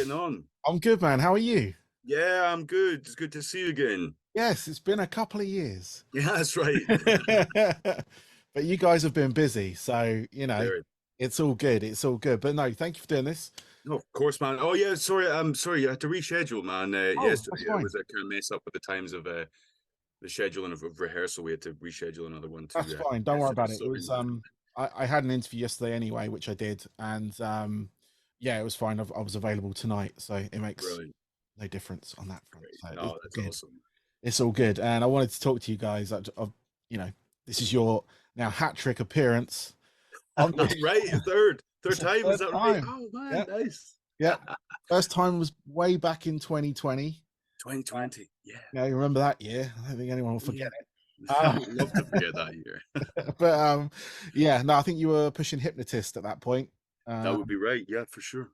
getting on? I'm good, man. How are you? Yeah, I'm good. It's good to see you again. Yes, it's been a couple of years. Yeah, that's right. But you guys have been busy, so Very. it's all good. It's all good. But no, thank you for doing this. No, of course, man. Oh yeah, sorry. I'm sorry. I had to reschedule, man. Oh, that's Yesterday it fine. was a kind of mess up with the times of the scheduling of rehearsal. We had to reschedule another one to That's fine. Don't worry yesterday. about it. It Sorry, was man. I had an interview yesterday anyway, which I did, and yeah, it was fine. I was available tonight, so it makes Brilliant. no difference on that front. Great. So it's No, all that's good. awesome. It's all good. And I wanted to talk to you guys. You know, this is your now hat trick appearance on the Right, third it's the time. Is third that right? time. Oh man, Yeah. nice. Yeah. First time was way back in 2020. 2020. Yeah. Yeah, you remember that year? I don't think anyone will Oh forget yeah. it. I would love to forget that year. But yeah, no, I think you were pushing Hypnotist at that point. That Um, would be right. Yeah, for sure.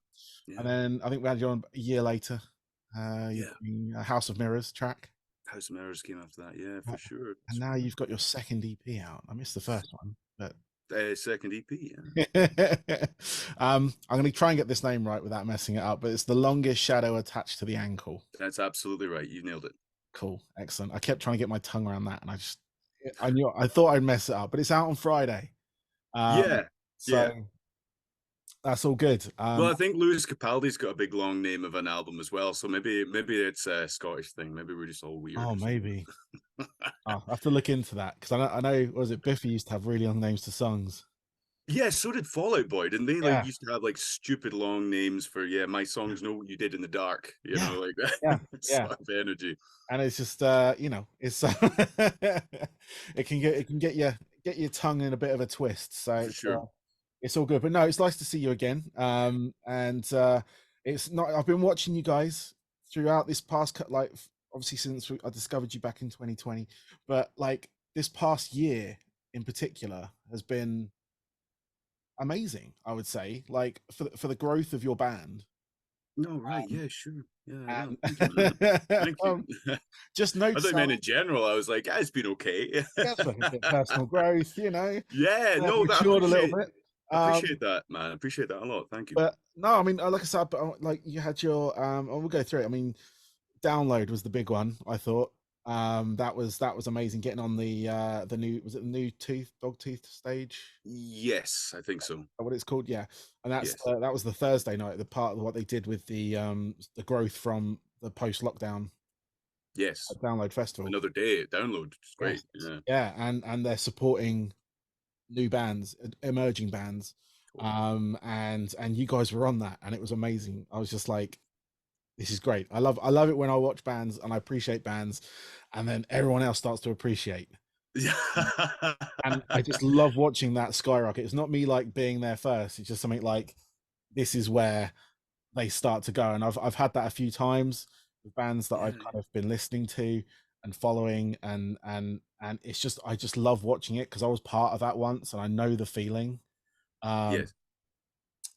and Yeah. then I think we had you on a year later. You're Yeah. doing a House of Mirrors track. House of Mirrors came after that. Yeah, for sure. And now you've got your second EP out. I missed the first one, but Second EP. Yeah. I'm going to try and get this name right without messing it up, but it's The Longest Shadow Attached to the Ankle. That's absolutely right. You nailed it. Cool. Excellent. I kept trying to get my tongue around that, and I thought I'd mess it up, but it's out on Friday. Yeah. So Yeah. that's all good. Well, I think Lewis Capaldi's got a big long name of an album as well. So maybe it's a Scottish thing. Maybe we're just all weird Oh, or something. maybe. I have to look into that because I know, was it Biffy used to have really long names to songs? Yeah, so did Fall Out Boy, didn't they? Like Yeah. used to have like stupid long names for my songs know what you did in the dark, Yeah. like Yeah. that Yeah. sort of energy. And it's just it's it can get your tongue in a bit of a twist. So For sure. it's all good. But no, it's nice to see you again. And it's not. I've been watching you guys throughout this past like obviously since I discovered you back in 2020, but like this past year in particular has been amazing. I would say like for the growth of your band. No, right. Um, Yeah, sure. Yeah, yeah. and Thank you, man. Thank you. just I thought notice you how meant in general. I was like, it's been okay. yeah, for a bit of personal growth, Yeah, no, that matured a little bit. appreciate that, man. I appreciate that a lot. Thank you. But no, I mean, like I said, like you had your and we'll go through it. I mean, download was the big one. I thought that was amazing. Getting on the new was it the new tooth dog tooth stage? Yes, I think so. What it's called? Yeah, and Yes. that was the Thursday night. The part of what they did with the growth from the post lockdown Yes. download festival. Another day at download. It's Yes, great. Yeah. yeah, and they're supporting new bands, emerging bands, Totally. and you guys were on that, and it was amazing. I was just like, this is great. I love it when I watch bands and I appreciate bands, and then everyone else starts to appreciate. Yeah. And I just love watching that skyrocket. It's not me like being there first. It's just something like this is where they start to go, and I've had that a few times with bands that I've Yeah. kind of been listening to and following, and it's just I just love watching it because I was part of that once, and I know the feeling. Um, Yes.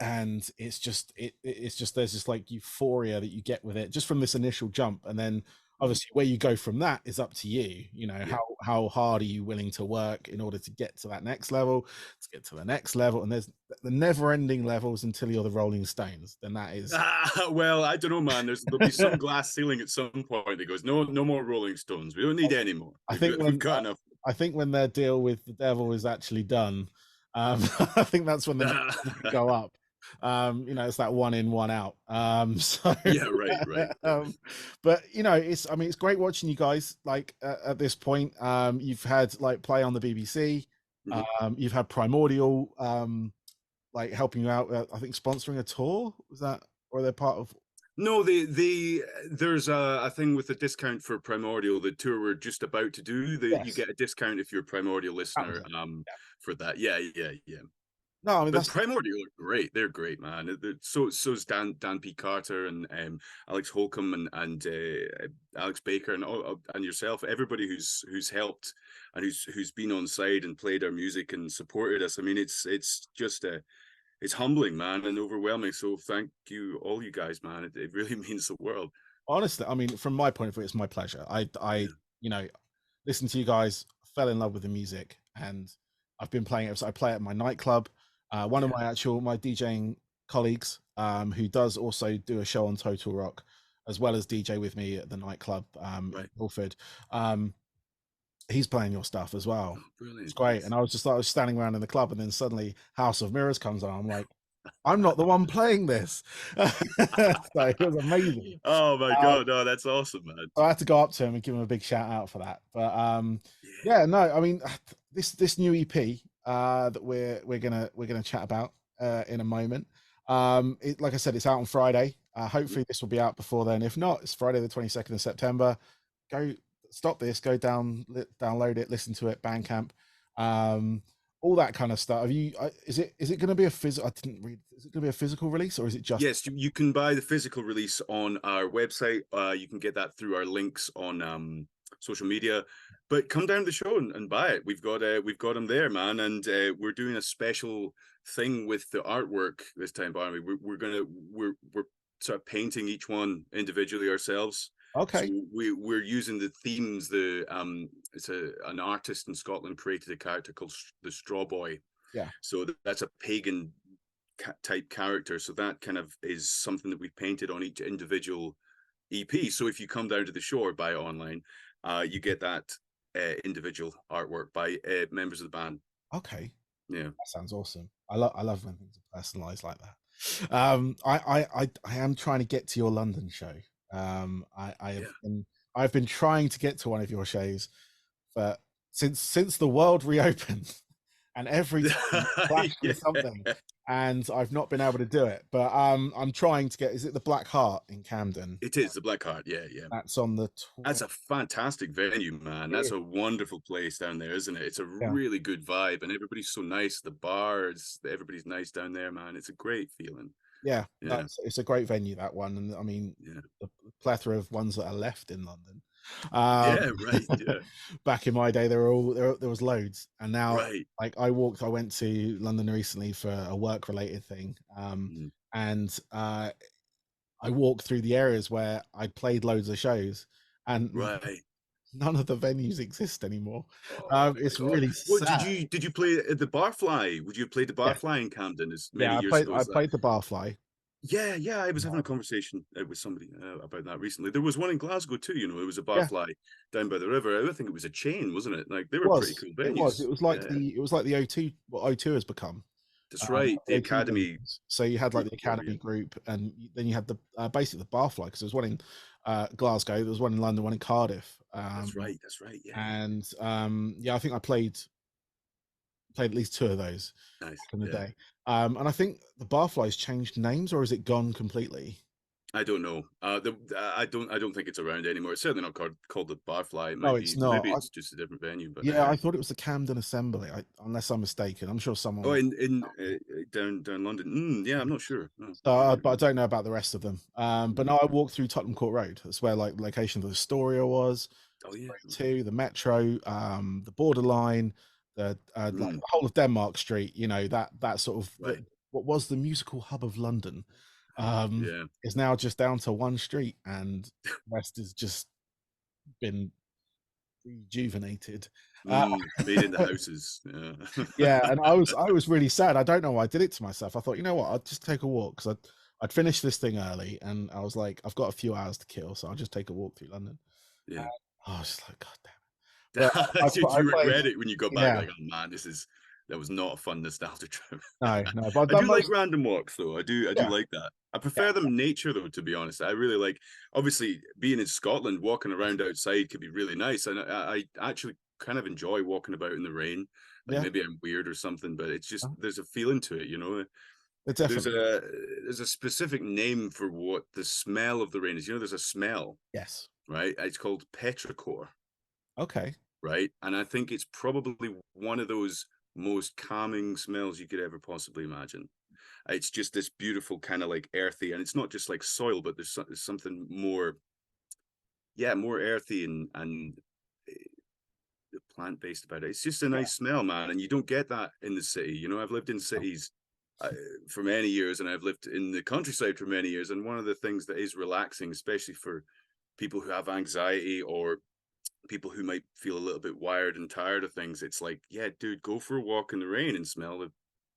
and it's just there's this like euphoria that you get with it just from this initial jump, and then Mhm. obviously where you go from that is up to you. Yeah. How hard are you willing to work in order to get to that next level, to get to the next level, and there's the never ending levels until you're the Rolling Stones. Then that is Well, I don't know, man. There'll be some glass ceiling at some point that goes, no, no more Rolling Stones. We don't need any more. I think We've when got enough. I think when their deal with the devil is actually done, I think that's when the next one can go up. It's that one in, one out. So, Yeah, right, right. but it's I mean, it's great watching you guys. Like at this point, you've had like play on the BBC. Mhm. You've had Primordial, like helping you out. I think sponsoring a tour was that, or they're part of. No, there's a thing with a discount for Primordial, the tour we're just about to do. You Yes, get a discount if you're a Primordial that was listener, it. Yeah. for that. Yeah, yeah, yeah. No, I mean But that's Primordial are great. They're great, man. So's Dan P. Carter and Alex Holcomb and Alex Baker and yourself. Everybody who's helped and who's been on side and played our music and supported us. I mean, it's just it's humbling, man, and overwhelming. So thank you, all you guys, man. It really means the world. honestly, I mean, from my point of view, it's my pleasure. Yeah. You know, listened to you guys, fell in love with the music, and I've been playing it. So I play at my nightclub. One of Yeah. my DJing colleagues, who does also do a show on Total Rock, as well as DJ with me at the nightclub in Right. Guildford. He's playing your stuff as well. Oh, It's brilliant. great. Nice. And I was standing around in the club, and then suddenly House of Mirrors comes on. I'm like, I'm not the one playing this. So it was amazing. Oh my Uh, God. No, that's awesome, man. so I had to go up to him and give him a big shout out for that. But Yeah. yeah, no, I mean this new EP that we're gonna chat about in a moment. Like I said, it's out on Friday. Hopefully this will be out before then. If not, it's Friday the 22nd of September. Go stop this, go download it, listen to it, Bandcamp, all that kind of stuff. Have you? Is it going to be a physical? I didn't read. Is it going to be a physical release, or is it just? Yes, you can buy the physical release on our website. You can get that through our links on social media. But come down to the show and buy it. We've got them there, man, and we're doing a special thing with the artwork this time, Barnaby. We're sort of painting each one individually ourselves. So Okay. we're using the themes. It's an artist in Scotland created a character called the Straw Boy. Yeah. So that's a pagan type character. So that kind of is something that we've painted on each individual EP. So if you come down to the show or buy it online, you get that individual artwork by members of the band. Okay. Yeah, That sounds awesome. I love when things are personalized like that. I am trying to get to your London show. I've been trying to get to one of your shows, but since the world reopened, and every time clash yeah. with something, and I've not been able to do it. But I'm trying to get. Is it the Black Heart in Camden? It is the Black Heart. Yeah, yeah. That's on the That's a fantastic venue, man. That's a wonderful place down there, isn't it? It's a yeah. really good vibe, and everybody's so nice. The bars, everybody's nice down there, man. It's a great feeling. Yeah, Yeah, it's a great venue, that one, and I mean yeah, the plethora of ones that are left in London. yeah. Right. Yeah, Back in my day, there was loads, and now right. like I went to London recently for a work related thing, Mm, and I walked through the areas where I played loads of shows, and right. none of the venues exist anymore. Oh my It's God. really What sad. did you play at the Barfly? Would you have played the Yeah, Barfly in Camden as many yeah. years ago I as that? played the Barfly. Yeah, yeah. I was having a conversation with somebody about that recently. There was one in Glasgow too. You know, it was a Yeah, Barfly down by the river. I think it was a chain, wasn't it? Like they it were pretty was. cool It was. venues. It was like Yeah, the O2, what O2 has become. that's right. The O2 Academy venues. So you had like group the there. Yeah, Academy group, and then you had the basically the Barfly, because there was one in Glasgow, there was one in London, one in Cardiff, that's right. That's right. Yeah, and yeah, I think I played at least two of those nice. back in the Yeah. day. And I think the Barfly's changed names, or is it gone completely? I don't know. I don't think it's around anymore. It's certainly not called the Barfly. It No, might it's be. not. Maybe it's just a different venue. But Yeah, I thought it was the Camden Assembly, unless I'm mistaken. I'm sure oh, someone. in down London. Yeah, I'm not sure. No, So, not sure. but I don't know about the rest of them. But Mm. now I walked through Tottenham Court Road. That's where like the location of the Astoria was. Oh yeah. Too the Metro, the Borderline, like Mm, the whole of Denmark Street. You know that sort of right. what was the musical hub of London, Yeah. is now just down to one street, and the rest has just been rejuvenated. Uh, Made into houses. Yeah. yeah, and I was really sad. I don't know why I did it to myself. I thought, you know what, I'd just take a walk, because I'd finished this thing early, and I was like, I've got a few hours to kill, so I'll just take a walk through London. Yeah. I was just like, God damn it. But Did I you played, regret it when you got back? yeah, Like, oh man, that was not a fun nostalgia trip. no, but I've I done do like most, random walks though. I do yeah, like that. I yeah, prefer them in nature though, to be honest. I really like, obviously being in Scotland, walking around outside could be really nice. And I actually kind of enjoy walking about in the rain. Like yeah, maybe I'm weird or something, but it's just there's a feeling to it, you know. it There's definitely, a there's a specific name for what the smell of the rain is. You know, there's a smell, yes. right? It's called petrichor, Okay. right? And I think it's probably one of those most calming smells you could ever possibly imagine. It's just this beautiful kind of like earthy, and it's not just like soil, but there's something more, yeah, more earthy and plant based about it. It's just a Yeah, nice smell, man, and you don't get that in the city. You know, I've lived in cities uh, for many years, and I've lived in the countryside for many years. And one of the things that is relaxing, especially for people who have anxiety or people who might feel a little bit wired and tired of things, it's like, yeah, dude, go for a walk in the rain and smell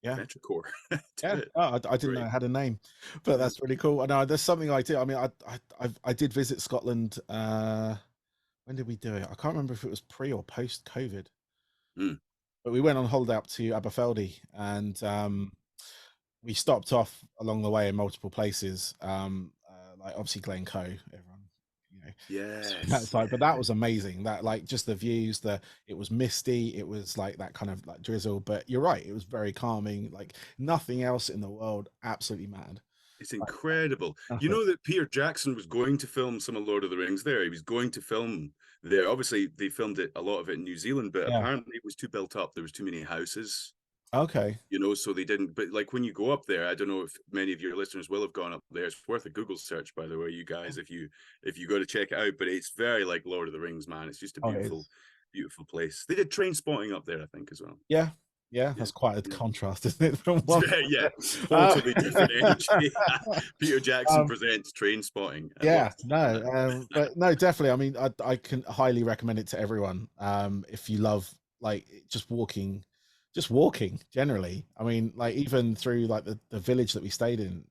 Yeah. Petrichor did Yeah. it. Oh, I didn't know Great. it had a name, but Yeah. that's really cool. I know there's something I do. I mean, I did visit Scotland. When did we do it? I can't remember if it was pre or post COVID, Mm. but we went on holiday up to Aberfeldy, and we stopped off along the way in multiple places. Like obviously Glencoe, everyone, you know, that Yes. side. But that Yeah. was amazing. That like just the views. It was misty. It was like that kind of like drizzle. But you're right. It was very calming. Like nothing else in the world. Absolutely mad. It's Like incredible. You nothing. know that Peter Jackson was going to film some of Lord of the Rings there. He was going to film there. Obviously, they filmed it a lot of it in New Zealand, but Yeah. apparently it was too built up. There was too many houses, Okay. so they didn't. But like when you go up there, I don't know if many of your listeners will have gone up there. It's worth a Google search, by the way, you guys, if you go to check it out. But it's very like Lord of the Rings, man. It's just a Oh, it beautiful, is. beautiful place. They did train spotting up there, I think, as well. Yeah. Yeah. Yeah. That's quite a Yeah. contrast, isn't it? From one. Yeah, Uh, totally different energy. Peter Jackson um, presents Train Spotting. I Yeah, love no, that. but no, definitely. I mean, I can highly recommend it to everyone. If you love like just walking generally. I mean, like even through like the village that we stayed in,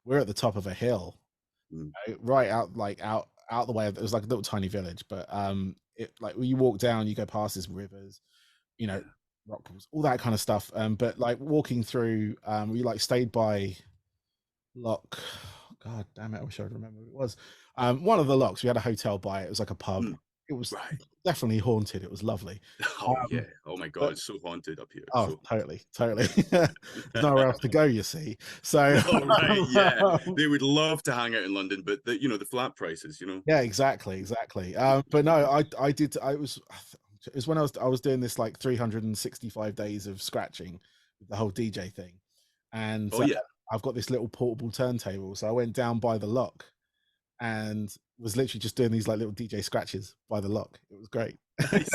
we're at the top of a hill, Mm, right out out the way. It was like a little tiny village, but it like when you walk down, you go past these rivers, you know, yeah. rock pools, all that kind of stuff. But like walking through, we like stayed by Lock. God damn it! I wish I would remember what it was. One of the locks. We had a hotel by it. It was like a pub. Mm, It was right. definitely haunted. It was lovely. Oh yeah. Um, Oh my God, but it's so haunted up here. oh, So totally, totally. There's nowhere else to go. You see, so no, right, yeah. They would love to hang out in London, but the flat prices. yeah, exactly, exactly. But no, I did. It was when I was doing this like 365 days of scratching with the whole DJ thing, and Oh yeah. I've got this little portable turntable. So I went down by the lock and was literally just doing these like little DJ scratches by the lock. It was great. Nice.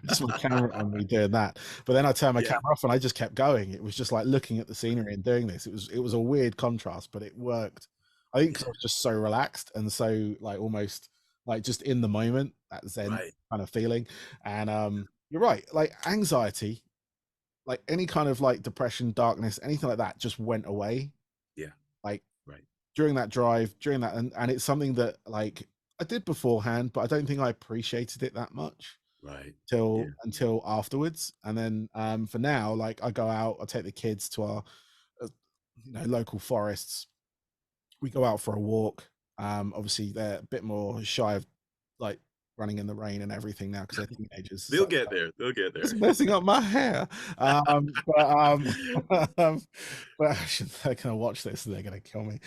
Just my camera on me doing that. But then I turned my Yeah. camera off and I just kept going. It was just like looking at the scenery and doing this. It was a weird contrast, but it worked. I think 'cause I Yeah. was just so relaxed and so like almost like just in the moment, that zen Right. kind of feeling. And you're right, like anxiety, like any kind of like depression, darkness, anything like that just went away. Yeah. Like Right. during that drive, during that, and it's something that like I did beforehand, but I don't think I appreciated it that much Right. till Yeah. until afterwards. And then for now, like I go out, I take the kids to our uh, local forests. We go out for a walk. Obviously they're a bit more shy of like running in the rain and everything now because they're teenagers. They'll So get there. They'll get it's there. messing up my hair. But um, but actually, they're gonna watch this and they're gonna kill me.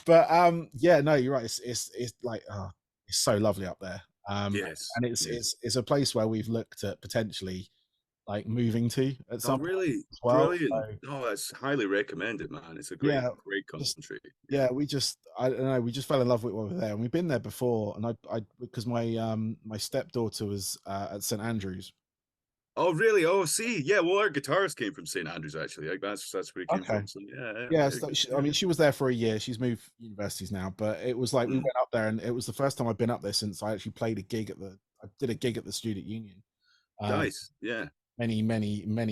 But yeah, no, you're right. It's like it's so lovely up there. Yes. And it's Yes. it's a place where we've looked at potentially like moving to at Oh, some point really? as well. Brilliant. So Oh, that's highly recommended, man. It's a great, yeah, great just country. Yeah. yeah, we just I don't know, we just fell in love with it when we were there, and we've been there before. And I because my stepdaughter was at St Andrews. Oh, really? Oh, see, yeah. Well, our guitarist came from St Andrews, actually. Like that's where he came Okay. from. So yeah, yeah, Yeah, very so good. I Yeah. mean, she was there for a year. She's moved universities now, but it was like we Mm, went up there, and it was the first time I've been up there since I actually played a gig I did a gig at the Student Union, um, nice. Yeah. many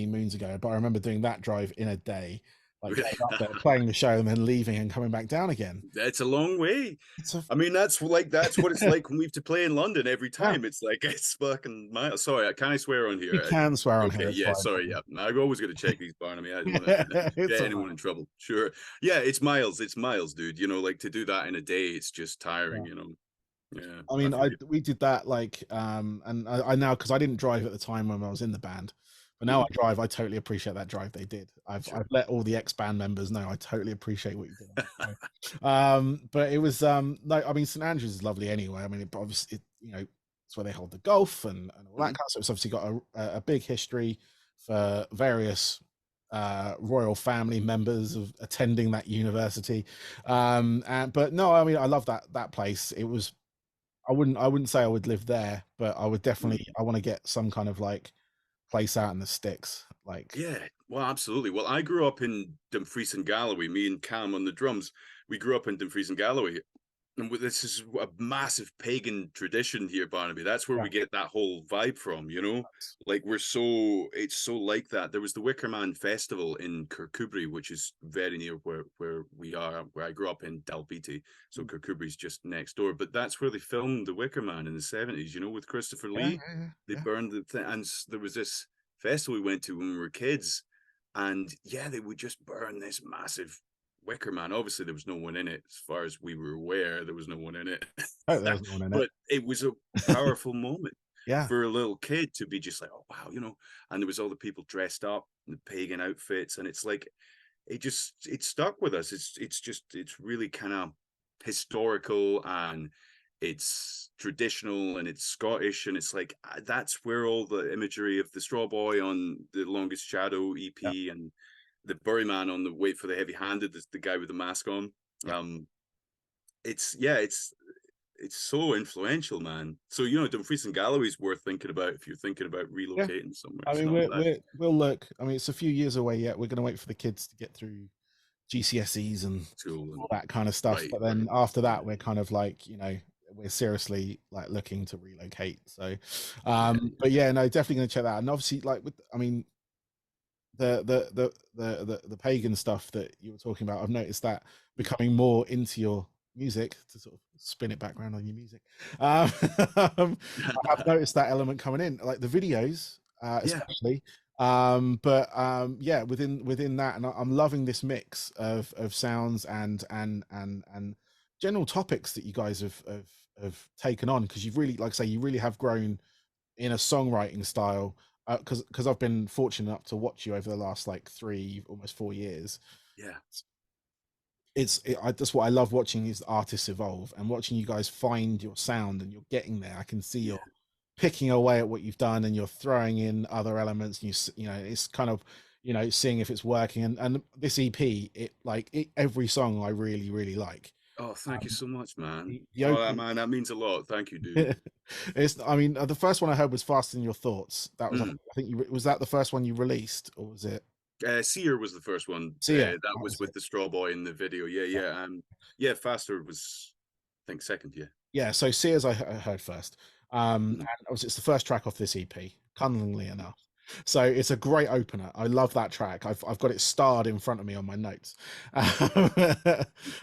moons ago. But I remember doing that drive in a day, like going up there, playing the show, and then leaving and coming back down again. That's a long way. It's a I mean, that's what it's like when we have to play in London every yeah. time. It's like it's fucking miles. Sorry, can I swear on You here? can swear on here. Okay, It's yeah, fine. sorry, yeah. I've always got to check these, Barnaby. I don't want to It's get all right. anyone in trouble. Sure. Yeah, it's miles. It's miles, dude. Like to do that in a day, it's just Yeah. tiring. Yeah, I I mean, feel you. we did that like and I now because I didn't drive at the time when I was in the band, but now I Mhm. drive. I totally appreciate that drive they did. I've Sure. let all the ex band members know I totally appreciate what you did. On that show. But it was no, I mean St Andrews is lovely anyway. I mean, obviously it's where they hold the golf and all that Mhm. kind of stuff. It's obviously got a big history for various royal family members of attending that university. And but no, I mean I love that place. It was I wouldn't say I would live there, but I would Mm. definitely I want to get some kind of like place out in the sticks. Like Yeah, well, absolutely. Well, I grew up in Dumfries and Galloway. Me and Cam on the drums. We grew up in Dumfries and Galloway, And this is a massive pagan tradition here, Barnaby. That's where Yeah. we get that whole vibe from, you know? Like it's so like that. There was the Wicker Man Festival in Kirkcudbright, which is very near where we are, where I grew up in Dalbeattie. So Kirkcudbright's just next door. But that's where they filmed the Wicker Man in the 70s, you know, with Christopher Yeah, Lee. yeah, They yeah. burned the thing, and there was this festival we went to when we were kids, and yeah, they would just burn this massive Wicker Man. Obviously, there was no one in it, as far as we were aware. There was no one in it, Oh, there was no one in it. but it was a powerful moment Yeah. for a little kid to be just like, "Oh wow," you know. And there was all the people dressed up in the pagan outfits, and it's like it stuck with us. It's really kind of historical, and it's traditional, and it's Scottish, and it's like that's where all the imagery of the Straw Boy on the Longest Shadow Yeah. EP and the Bury Man on the Wait for the Heavy Handed, the guy with the mask on. Yeah. It's yeah, it's so influential, man. So you know, Dumfries and Galloway's worth thinking about if you're thinking about Yeah. relocating somewhere. I It's mean, not that we'll look. I mean, it's a few years away yet. We're going to wait for the kids to get through GCSEs and cool all and that kind of stuff. right, But right. then after Yeah, that, we're kind of like, we're seriously like looking to relocate. So, yeah, but yeah, no, definitely going to check that. And obviously, like I mean, the pagan stuff that you were talking about, I've noticed that becoming more into your music to sort of spin it back around on your music. Um, yeah. I've noticed that element coming in, like the videos, Yeah. especially. But yeah, within that, and I'm loving this mix of sounds and general topics that you guys have taken on, because you've really, like I say, you really have grown in a songwriting style, because I've been fortunate enough to watch you over the last like 3 almost 4 years. Yeah. That's what I love watching, is artists evolve, and watching you guys find your sound, and you're getting there. I can see Yeah. you're picking away at what you've done, and you're throwing in other elements, and it's kind of, seeing if it's working. And this EP, every song I really really like. Oh, thank you um so much, man. the Oh, open man, that means a lot. Thank you, dude. it's, I mean, the first one I heard was Faster Than Your Thoughts. That was, I Mm. think you, was that the first one you released, or was it Seer was the first one. Sia? That That was was with it. the straw boy in the video. Yeah, Yeah. yeah. Yeah, Faster was, I think, second. Yeah. Yeah, so Sears I heard first. Mm. And obviously it's the first track off this EP, cunningly enough. So it's a great opener. I love that track. I've got it starred in front of me on my notes.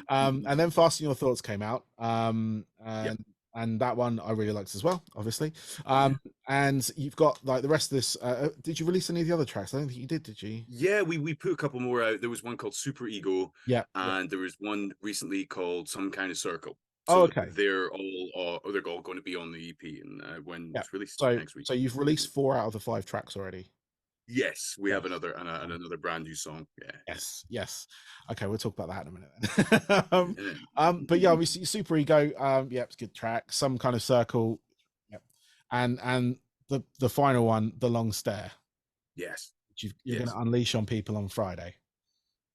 And then Fasten Your Thoughts came out. Yep. And that one I really liked as well, obviously. Yeah. And you've got like the rest of this. Did you release any of the other tracks? I don't think you did you? Yeah, we put a couple more out. There was one called Super Ego, Yeah, yeah. and there was one recently called Some Kind of Circle. Oh, So okay. they're all going to be on the EP, and when Yeah. it's released So next week. so you've released 4 out of the 5 tracks already. Yes, we Yeah. have another brand new song. Yeah, Yes, yes. Okay, we'll talk about that in a minute then. yeah. But yeah, obviously Super Ego, yeah, it's a good track. Some Kind of Circle, yep. And the final one, The Long Stare, Yes, which you're going yes, to unleash on people on Friday.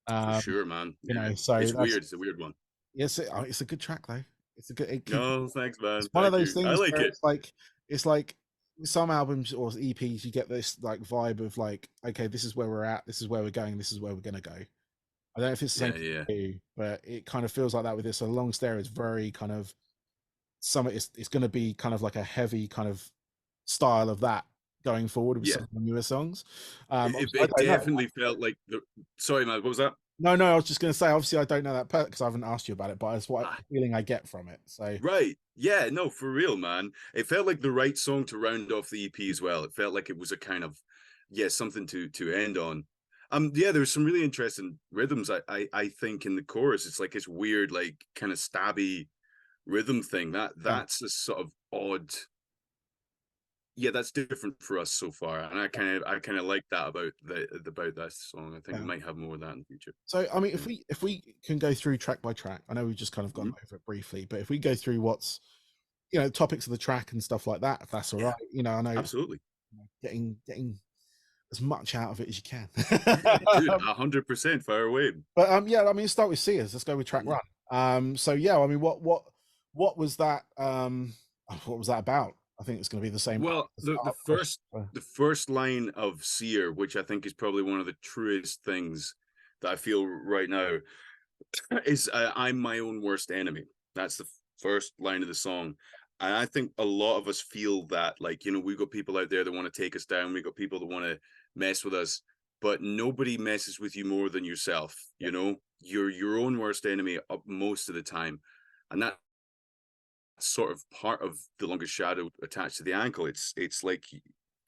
for Um, sure, man. Yeah, so it's that's, weird. It's a weird one. yes, it's a good track though. It's a good. No, thanks, It's man. one of Thank those you. I things like where it. it's like some albums or EPs, you get this like vibe of like, okay, this is where we're at, this is where we're going, this is where we're gonna go. I don't know if it's the same Yeah, for yeah, you, but it kind of feels like that with this. A Long Stare is very kind of it's going to be kind of like a heavy kind of style of that going forward with yeah. some of the newer songs. It, Obviously, I it don't know. definitely felt like the. Sorry, man. What was that? No, I was just going to say, obviously, I don't know that because I haven't asked you about it, but it's what Ah, feeling I get from it. So right. Yeah. No, for real, man. It felt like the right song to round off the EP as well. It felt like it was a kind of something to end on. Yeah, there's some really interesting rhythms. I think in the chorus, it's like this weird, like kind of stabby rhythm thing. yeah, That's a sort of odd. Yeah, that's different for us so far, and I kind of like that about that song. I think we yeah. might have more of that in the future. So I mean, Yeah. if we can go through track by track, I know we've just kind of gone Mhm. over it briefly, but if we go through what's topics of the track and stuff like that, if that's all Yeah, right. I know it's absolutely. getting as much out of it as you can. Yeah, dude, 100% fire away. But yeah, I mean, start with Sears. Let's go with track Mhm. one. So yeah, I mean, what was that? What was that about? I think it's going to be the same. Well, the Question. first line of Seer, which I think is probably one of the truest things that I feel right now, is I'm my own worst enemy. That's first line of the song. And I think a lot of us feel that, like, we've got people out there that want to take us down. We've got people that want to mess with us, but nobody messes with you more than yourself. Yeah. You're your own worst enemy most of the time. And that's sort of part of the longest shadow attached to the ankle. It's like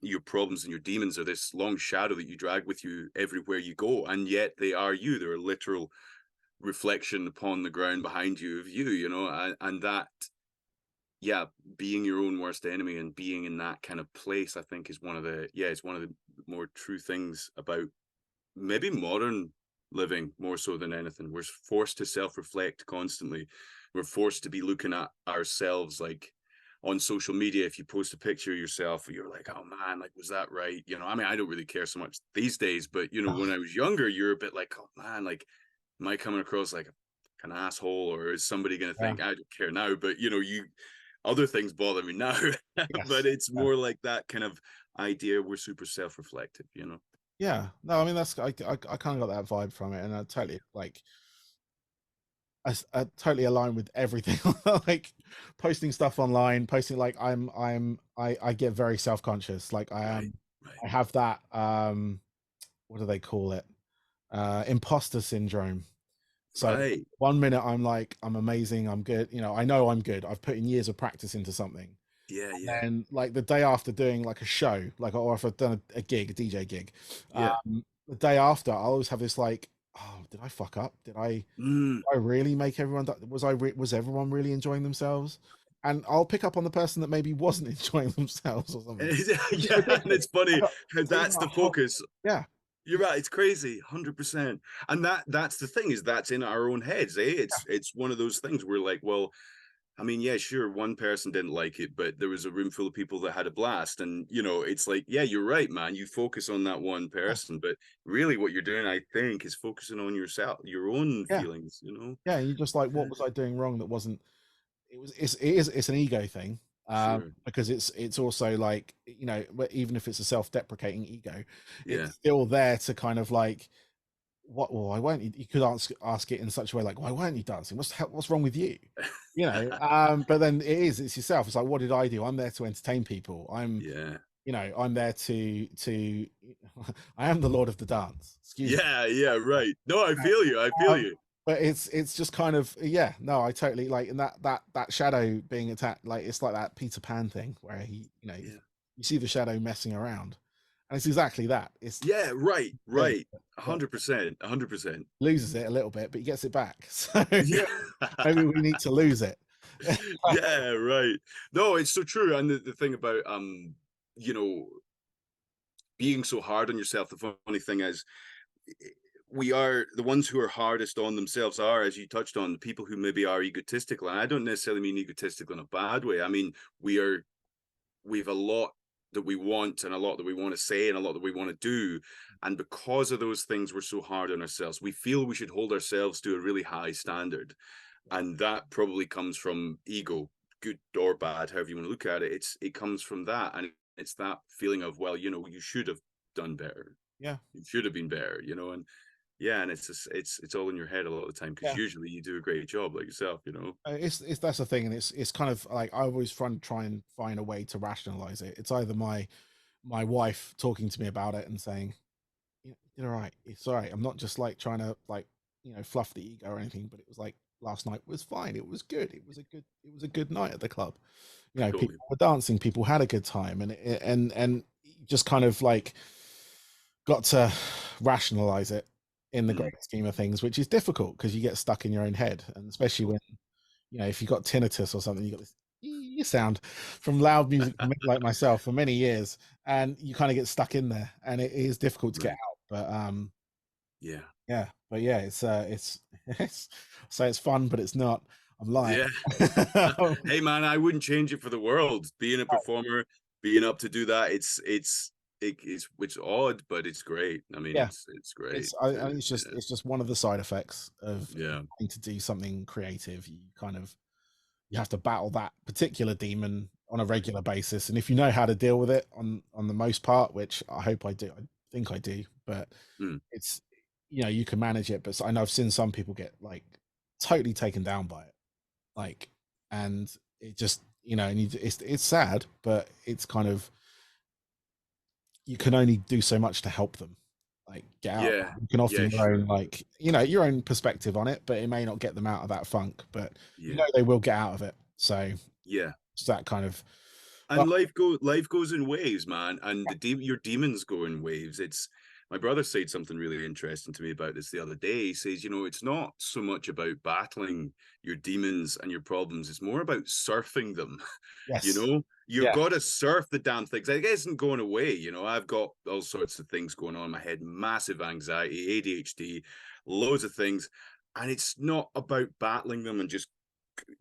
your problems and your demons are this long shadow that you drag with you everywhere you go, and yet they are you. They're a literal reflection upon the ground behind you of you, and that, yeah, being your own worst enemy and being in that kind of place, I think, is it's one of the more true things about maybe modern living more so than anything. We're forced to self-reflect constantly. We're forced to be looking at ourselves, like on social media. If you post a picture of yourself, you're like, oh man, like, was that right? I mean, I don't really care so much these days, but when I was younger, you're a bit like, oh man, like, am I coming across like an asshole, or is somebody going to Yeah. think? I don't care now, but other things bother me now. But Yes. it's more like that kind of idea. We're super self-reflective. Yeah. No, I mean that's I kind of got that vibe from it, and I totally like I totally align with everything. Like posting stuff online, posting like I get very self-conscious. Like Right, right, I have that what do they call it? Imposter syndrome. So right. one minute I'm like, I'm amazing, I'm good, I know I'm good. I've put in years of practice into something. Yeah, And yeah, then like the day after doing like a show, like or if I've done a gig, a DJ gig, yeah. the day after I always have this like, oh, did I fuck up? Mm. I really make everyone was everyone really enjoying themselves? And I'll pick up on the person that maybe wasn't enjoying themselves or something. It's Yeah, and ridiculous. it's funny how So, that's the focus. yeah, You're right. It's crazy, 100%. And that's the thing, is that's in our own heads, eh? yeah, It's one of those things where, like, well, I mean, yeah, sure, one person didn't like it, but there was a room full of people that had a blast. And it's like, yeah, you're right, man. You focus on that one yeah, person, but really what you're doing, I think, is focusing on yourself, your own yeah, feelings. yeah. And you're just like, what Yeah, was I doing wrong that wasn't it's an ego thing, sure. because it's also like, even if it's a self-deprecating ego, Yeah. it's still there to kind of like, why weren't you could ask it in such a way like, why weren't you dancing, what's wrong with you, but then it's yourself. It's like, what did I do? I'm there to entertain people. Yeah. I'm there to I am the lord of the dance, excuse me. Yeah, yeah, right. No, I feel you. I feel um, you. but it's just kind of, yeah, no, I totally like, and that shadow being attacked, like it's like that Peter Pan thing where he, Yeah. you see the shadow messing around, and it's exactly that. It's Yeah, right, brilliant, right. but 100%, 100%. loses it a little bit, but he gets it back. So Yeah. maybe we need to lose it. Yeah, right. No, it's so true. And the thing about you know, being so hard on yourself, the funny thing is, we are the ones who are hardest on themselves are, as you touched on, the people who maybe are egotistical. And I don't necessarily mean egotistical in a bad way. I mean, we've a lot that we want, and a lot that we want to say, and a lot that we want to do. And because of those things, we're so hard on ourselves. We feel we should hold ourselves to a really high standard. And that probably comes from ego, good or bad, however you want to look at it. It comes from that. And it's that feeling of, well, you should have done better. Yeah, You should have been better. And yeah, and it's just, it's all in your head a lot of the time, because yeah. usually you do a great job like yourself. It's that's the thing, and it's kind of like I always try and find a way to rationalize it. It's either my wife talking to me about it and saying, "Yeah, you're all right. It's all right. I'm not just like trying to like, fluff the ego or anything, but it was like last night was fine. It was good. It was a good night at the club. People Totally. were dancing, people had a good time, and just kind of like got to rationalize it in the Mm, great scheme of things, which is difficult because you get stuck in your own head, and especially when, if you got tinnitus or something, you got this sound from loud music like myself for many years, and you kind of get stuck in there, and it is difficult to get right. out. But Yeah. yeah, but yeah, it's so it's fun, but it's not. I'm lying. Yeah. Hey man, I wouldn't change it for the world. Being a performer, being up to do that, it's odd, but it's great. I mean, Yeah, it's great. it's just one of the side effects of Yeah. trying to do something creative. You have to battle that particular demon on a regular basis, and if you know how to deal with it on the most part, which I hope I do, I think I do, but Mm, it's, you can manage it. But I know I've seen some people get like totally taken down by it, like and it just, and it's sad, but it's kind of, you can only do so much to help them like get out. Yeah, You can offer yeah, your own, sure, like, your own perspective on it, but it may not get them out of that funk, but yeah, they will get out of it. So yeah. it's that kind of, And but life goes in waves, man, and your demons go in waves. It's my brother said something really interesting to me about this the other day. He says, it's not so much about battling your demons and your problems, it's more about surfing them. yes, You've yeah, got to surf the damn things. It isn't going away. I've got all sorts of things going on in my head, massive anxiety, ADHD, loads of things, and it's not about battling them and just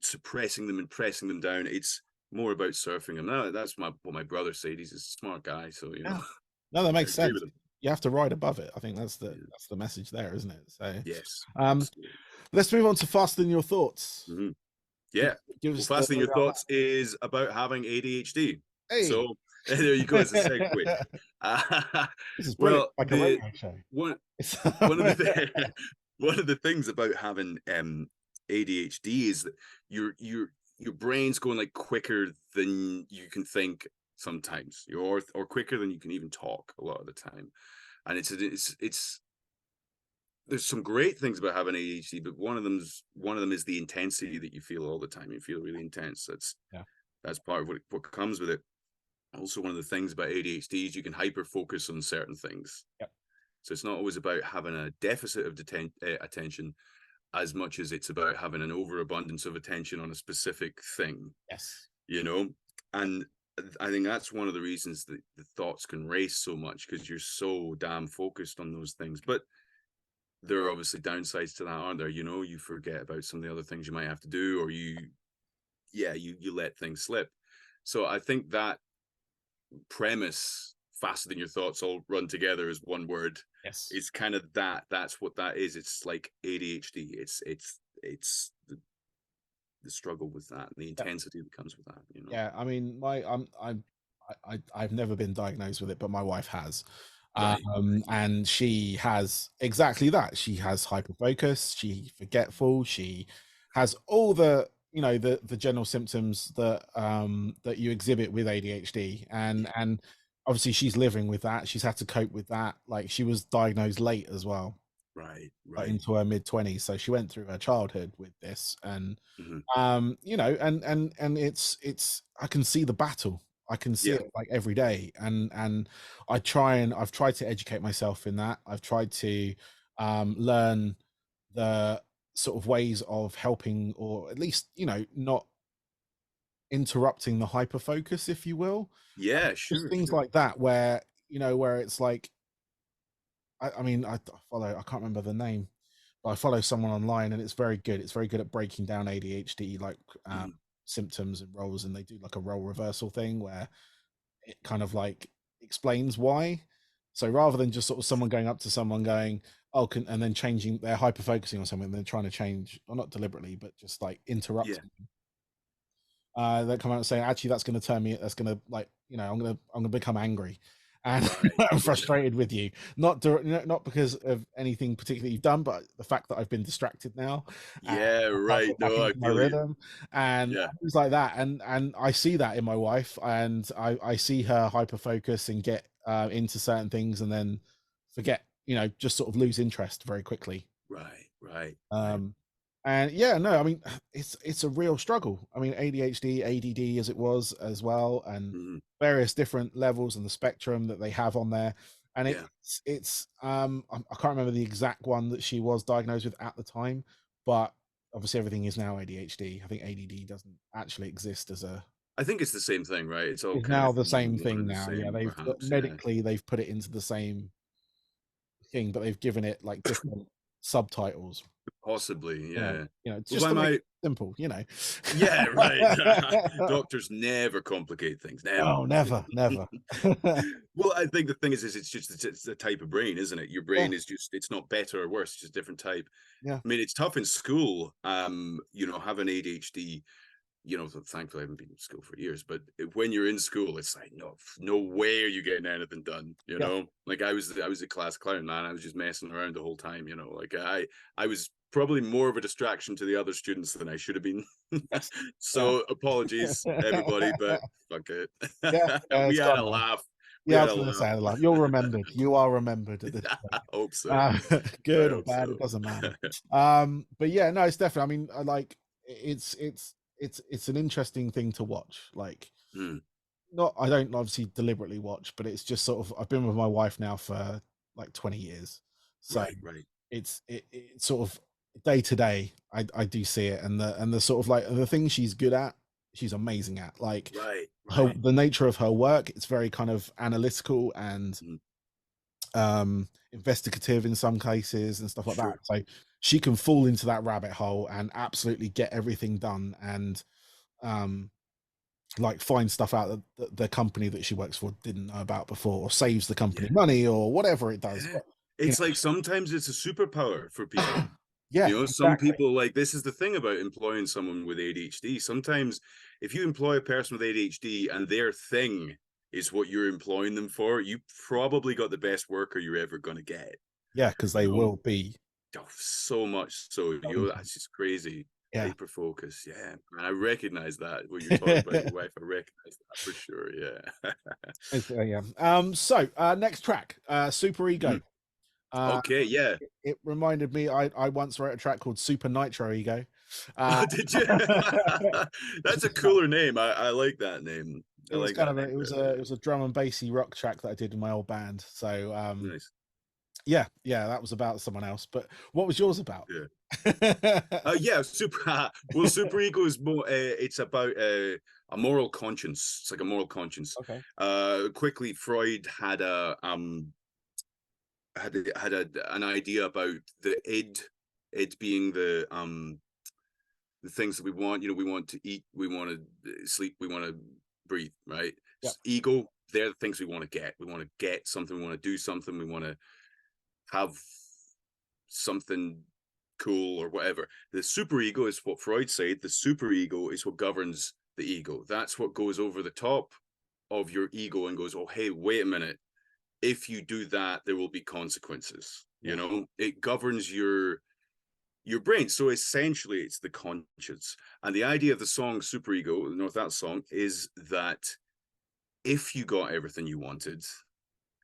suppressing them and pressing them down. It's more about surfing them. No, that's what my brother said. He's a smart guy, so yeah. No, that I makes agree sense. with him. You have to ride above it. I think Yeah. that's the message there, isn't it? So, Yes, um, absolutely. let's move on to faster than your thoughts. Hmm. Give, Yeah. give Well, us the fasting your lowdown on thoughts is about having ADHD. that. Hey, So there you go. It's a segue. this is brilliant, Well, like a radio show. one It's one of the one of the things about having ADHD is that your brain's going like quicker than you can think sometimes, or quicker than you can even talk a lot of the time. And it's there's some great things about having ADHD, but one of them is the intensity that you feel all the time. You feel really intense. yeah, That's part of what comes with it. Also, one of the things about ADHD is you can hyper focus on certain things. yep, So it's not always about having a deficit of attention as much as it's about having an overabundance of attention on a specific thing, yes, you know? And I think that's one of the reasons that the thoughts can race so much, because you're so damn focused on those things. But there are obviously downsides to that, aren't there? You forget about some of the other things you might have to do, or you let things slip. So I think that premise, faster than your thoughts all run together as one word, yes. is kind of that's what that is. It's like ADHD. It's the struggle with that, and the intensity that comes with that. Yeah, I mean, I've never been diagnosed with it, but my wife has. Right. And she has exactly that. She has hyperfocus, she forgetful, she has all the, the general symptoms that you exhibit with ADHD. Yeah. And obviously she's living with that. She's had to cope with that. Like, she was diagnosed late as well, Right. like Right. into her mid-20s. So she went through her childhood with this, and Hmm. and it's I can see the battle. I can see Yeah. it like every day, and I've tried to educate myself in that. I've tried to learn the sort of ways of helping, or at least, not interrupting the hyper focus, if you will. Yeah. Just Sure. things Sure. like that, where, where it's like, I mean, I follow, I can't remember the name, but I follow someone online, and it's very good. It's very good at breaking down ADHD, like, Hmm. symptoms and roles, and they do like a role reversal thing where it kind of like explains why. So rather than just sort of someone going up to someone going, oh, and then changing, they're hyper focusing on something, they're trying to change, or not deliberately, but just like Yeah. interrupting. They come out and say, actually, that's going to turn me, that's going to, like, I'm going to become angry, and Right. I'm Yeah. frustrated with you, not because of anything particular you've done, but the fact that I've been distracted now, and Yeah. I can't Right. get back No, I into my feel you. rhythm, and Yeah. things like that. And I see that in my wife, and I see her hyper focus and get into certain things, and then forget, just sort of lose interest very quickly. Right. Right. Right. um and yeah, no, I mean, it's a real struggle. I mean, ADHD, ADD, as it was as well, and Hmm. various different levels and the spectrum that they have on there. And Yeah. it's I can't remember the exact one that she was diagnosed with at the time, but obviously everything is now ADHD. I think ADD doesn't actually exist as a, I think it's the same thing, right? It's all is kind now of the same one thing and the now. Yeah, same, they've perhaps. Yeah. medically, they've put it into the same thing, but they've given it like different subtitles. Possibly. Yeah. It's Well, just by to make my it simple. Yeah, right. Doctors never complicate things, never. Oh, never, never. Well, I think the thing is it's a type of brain, isn't it? Your Yeah, brain is just it's not better or worse, it's just a different type. yeah, I mean, it's tough in school, having ADHD. Thankfully I haven't been in school for years, but when you're in school, it's like no way are you getting anything done. yeah, Like I was a class clown, man. I was just messing around the whole time. Like I was probably more of a distraction to the other students than I should have been. Yes. Yeah. So apologies, everybody, but fuck it. Yeah, yeah, We it's had gone a now. laugh. We Yeah, I had was a gonna say, laugh. like, you're remembered. You are remembered at this I point. hope so. Uh, I good or hope bad, it so. doesn't matter. But yeah, no, it's definitely. I mean, I like it's an interesting thing to watch. Like, Mm, not I don't obviously deliberately watch, but it's just sort of I've been with my wife now for like 20 years, so right, right. it's sort of day to day. I do see it, and the sort of like the things she's good at, she's amazing at. Like Right, her right. the nature of her work, it's very kind of analytical and Mm, investigative in some cases and stuff like that. sure. So she can fall into that rabbit hole and absolutely get everything done and um like find stuff out that the company that she works for didn't know about before, or saves the company Yeah, money, or whatever it does. yeah. But you It's like sometimes it's a superpower for people. know, yeah, You know, some exactly. people like this is the thing about employing someone with ADHD. Sometimes if you employ a person with ADHD and their thing is what you're employing them for, you probably got the best worker you're ever going to get. Yeah, because You they know, will be. oh, so much so, you know, that's just crazy. Yeah. Hyper focus, yeah. And I recognize that when you're talking about your wife. I recognize that for sure. Yeah. Yeah. So next track, Super Ego. Mm. Uh, Okay, yeah. it reminded me. I once wrote a track called Super Nitro Ego. Oh, did you? That's a cooler name. I like that name. I It was like kind that of name it better. was a drum and bassy rock track that I did in my old band. So Nice. yeah, that was about someone else. But what was yours about? Yeah. Yeah, super. Well, super ego is more. It's about a moral conscience. It's like a moral conscience. Okay. Quickly, Freud had an idea about the id being the things that we want. You know, we want to eat, we want to sleep, we want to breathe. Right? Yeah. Ego. They're the things we want to get. We want to get something. We want to do something. We want to have something cool or whatever. The super ego is what Freud said. The super ego is what governs the ego. That's what goes over the top of your ego and goes, oh, hey, wait a minute. If you do that, there will be consequences. Yeah. You know, it governs your brain. So essentially, it's the conscience. And the idea of the song Super Ego, the North Out song, is that if you got everything you wanted,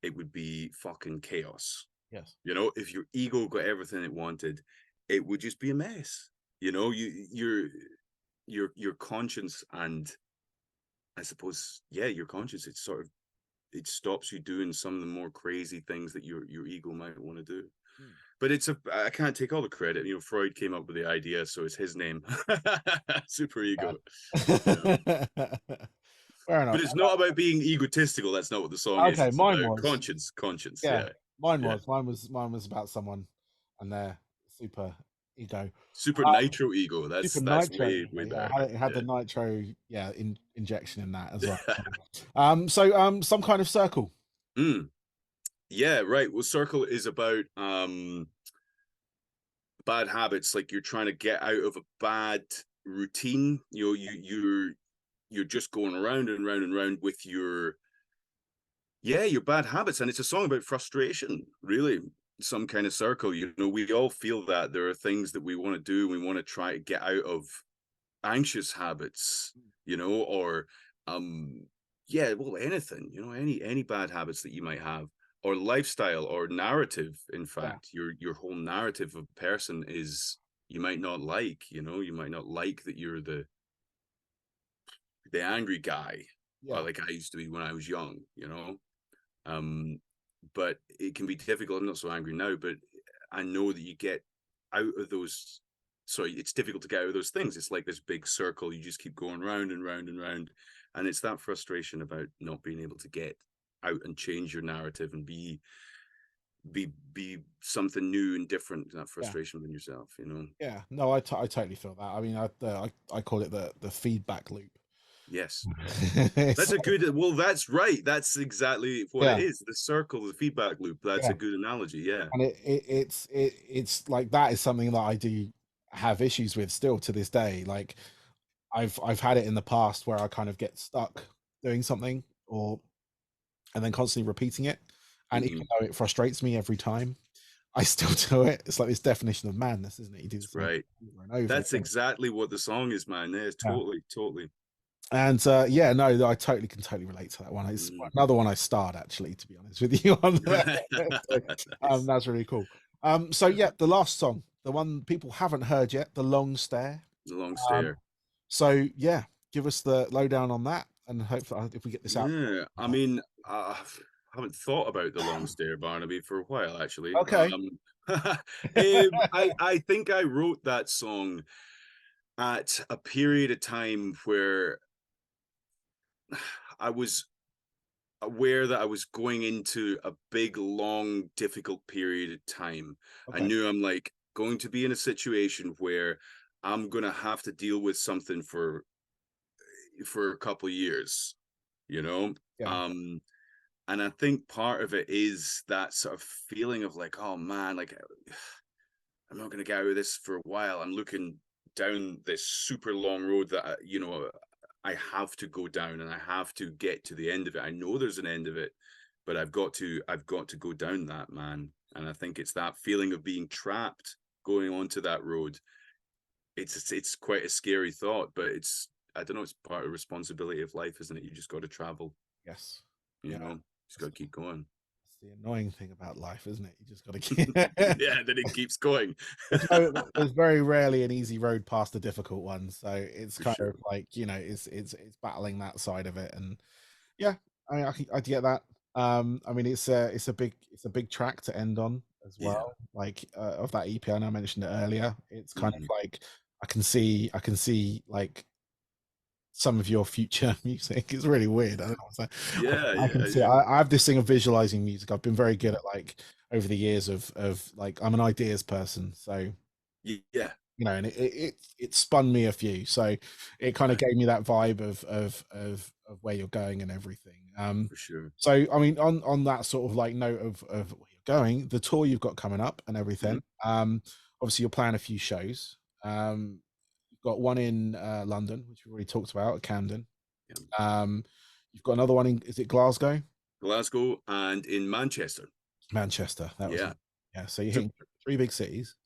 it would be fucking chaos. Yes. You know, if your ego got everything it wanted, it would just be a mess. You know, your conscience, and I suppose, yeah, your conscience, it's sort of, it stops you doing some of the more crazy things that your ego might want to do. But I can't take all the credit. You know, Freud came up with the idea, so it's his name. Super ego. Yeah. Fair But enough. it's not about being egotistical. That's not what the song is. Okay, It's mine about was. conscience. Yeah, Yeah. mine Yeah. was. Mine was about someone and their super ego. Super nitro ego. Super That's nitro way, ego. way Yeah, better. it had the Yeah. nitro. Yeah, injection in that as well. So some kind of circle. Mm. Yeah, right. Well, circle is about bad habits. Like you're trying to get out of a bad routine. You know, you're just going around and round and round with your bad habits. And it's a song about frustration, really. Some kind of circle. You know, we all feel that there are things that we want to do. We want to try to get out of anxious habits, you know, or yeah, well, anything, you know, any bad habits that you might have, or lifestyle or narrative. In Yeah, fact, your whole narrative of a person is, you might not like, you know, you might not like that you're the angry guy, yeah, like I used to be when I was young, you know. But it can be difficult. I'm not so angry now, but I know that you get out of those. Sorry, it's difficult to get out of those things. It's like this big circle. You just keep going round and round and round. And it's that frustration about not being able to get out and change your narrative and be something new and different. That yeah, frustration within yourself, you know. yeah. No, I totally feel that. I mean, I call it the feedback loop. Yes. It's That's a like, good, well, that's right. That's exactly what it yeah, is. The circle, the feedback loop. That's yeah. a good analogy. Yeah. And it's like that is something that I do have issues with still to this day. Like I've had it in the past where I kind of get stuck doing something or and then constantly repeating it. And even Mm-hmm. though it frustrates me every time, I still do it. It's like this definition of madness, isn't it? You do the That's same right. thing over and over That's again. exactly what the song is, man. Yeah, Yeah. totally, totally. And yeah, no, I totally can totally relate to that one. It's Mm. another one I starred actually, to be honest with you on that. So, Nice. that's really cool. So Yeah. yeah, the last song, the one people haven't heard yet, "The Long Stare." The long Um, stare. so yeah, give us the lowdown on that, and hopefully if we get this out. Yeah, I mean, I haven't thought about the long stare, Barnaby, for a while, actually. Okay. I think I wrote that song at a period of time where I was aware that I was going into a big, long, difficult period of time. I Okay. knew I'm like going to be in a situation where I'm gonna have to deal with something for a couple of years, you know. Yeah. Um, and I think part of it is that sort of feeling of like, oh man, like I'm not gonna get out of this for a while. I'm looking down this super long road that I have to go down and I have to get to the end of it. I know there's an end of it, but I've got to go down that, man. And I think it's that feeling of being trapped going onto that road. It's quite a scary thought, but it's I don't know, it's part of responsibility of life, isn't it? You just got to travel, Yes. you Yeah. know, just got to keep going. That's the annoying thing about life, isn't it? You just got to keep. Yeah, then it keeps going. There's very rarely an easy road past the difficult one, so it's For kind of sure. like it's battling that side of it, and yeah, I get that. I mean it's a big track to end on as Yeah. well. Like of that EP, I know I mentioned it earlier. It's kind of Mhm. like I can see like some of your future music. It's really weird. I don't know what I'm saying. Yeah, I can yeah, see. yeah. I have this thing of visualizing music. I've been very good at like over the years of like I'm an ideas person, so Yeah, and it spun me a few, so it kind of right, gave me that vibe of where you're going and everything. for sure. So I mean, on that sort of like note of where you're going, the tour you've got coming up and everything. Mhm. Obviously you're playing a few shows. You've got one in London, which we already talked about at Camden. Yeah. You've got another one in, is it Glasgow? Glasgow and in Manchester. Manchester. That was Yeah. it. Yeah. So you're So hitting three big cities.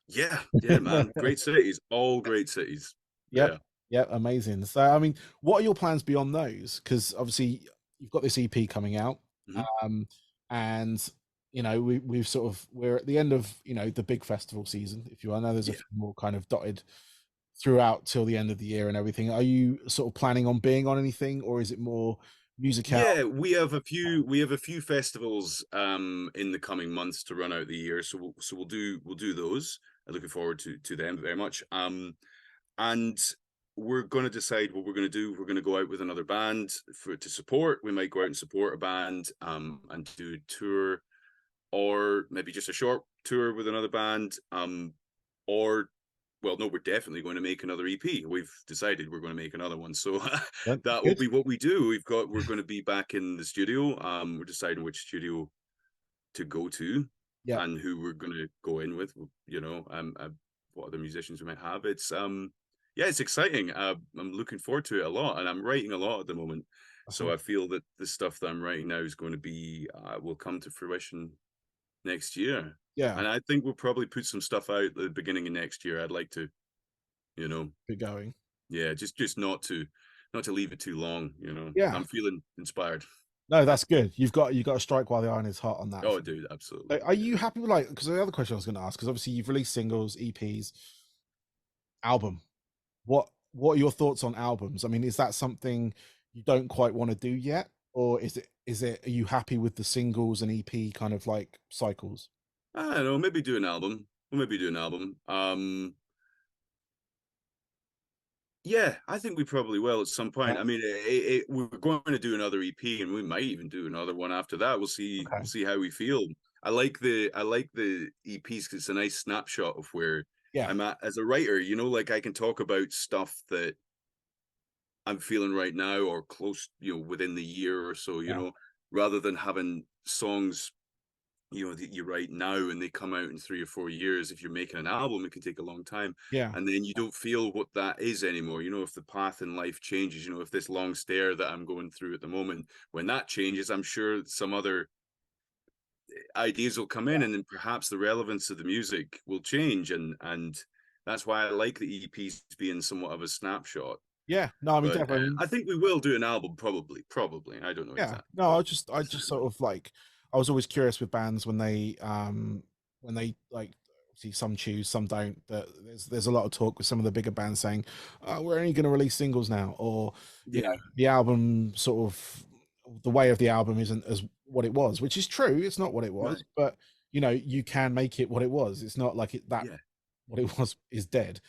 yeah, yeah, man. Great cities, all great cities. Yep. Yeah. Yep. Amazing. So, I mean, what are your plans beyond those? Because obviously you've got this EP coming out, Mhm. um, and we've sort of we're at the end of the big festival season. If you, I know there's a Yeah. few more kind of dotted throughout till the end of the year and everything. Are you sort of planning on being on anything, or is it more music out? Yeah, we have a few festivals in the coming months to run out the year. So we'll do those. I'm looking forward to them very much. And we're going to decide what we're going to do. We're going to go out with another band to support. We might go out and support a band and do a tour, or maybe just a short tour with another band. Or well, no, we're definitely going to make another EP. We've decided we're going to make another one. So That's that will good. be what we do. We're going to be back in the studio. We're deciding which studio to go to Yeah. and who we're going to go in with, what other musicians we might have. Yeah, it's exciting. I'm looking forward to it a lot, and I'm writing a lot at the moment. That's So all. I feel that the stuff that I'm writing now is going to will come to fruition next year. Yeah. And I think we'll probably put some stuff out at the beginning of next year. I'd like to, you know, Good going. yeah, just not to leave it too long, you know. Yeah. I'm feeling inspired. No, that's good. You've got to strike while the iron is hot on that. Oh, dude, absolutely. So are you happy with like? Because the other question I was going to ask, because obviously you've released singles, EPs, album. What are your thoughts on albums? I mean, is that something you don't quite want to do yet, or is it? Are you happy with the singles and EP kind of like cycles? I don't know, maybe do an album. We'll maybe do an album. Yeah, I think we probably will at some Yeah. point. I mean, we're going to do another EP, and we might even do another one after that. We'll see. We'll Okay. see how we feel. I like the EPs because it's a nice snapshot of where Yeah. I'm at as a writer. Like I can talk about stuff that I'm feeling right now or close, within the year or so. Yeah. Rather than having songs that you write now and they come out in 3 or 4 years. If you're making an album, it can take a long time, Yeah. and then you don't feel what that is anymore. If the path in life changes, if this long stare that I'm going through at the moment, when that changes, I'm sure some other ideas will come in, and then perhaps the relevance of the music will change, and that's why I like the EPs being somewhat of a snapshot. Yeah, no, I mean, But definitely. I mean, I think we will do an album, probably. I don't know yeah, exactly, no, but I just sort of like, I was always curious with bands when they like, see some choose, some don't. That there's a lot of talk with some of the bigger bands saying, oh, we're only going to release singles now, or you know, yeah, the album sort of, the way of the album isn't as what it was, which is true. It's not what it was, right, but you know, you can make it what it was. It's not like it that yeah. what it was is dead.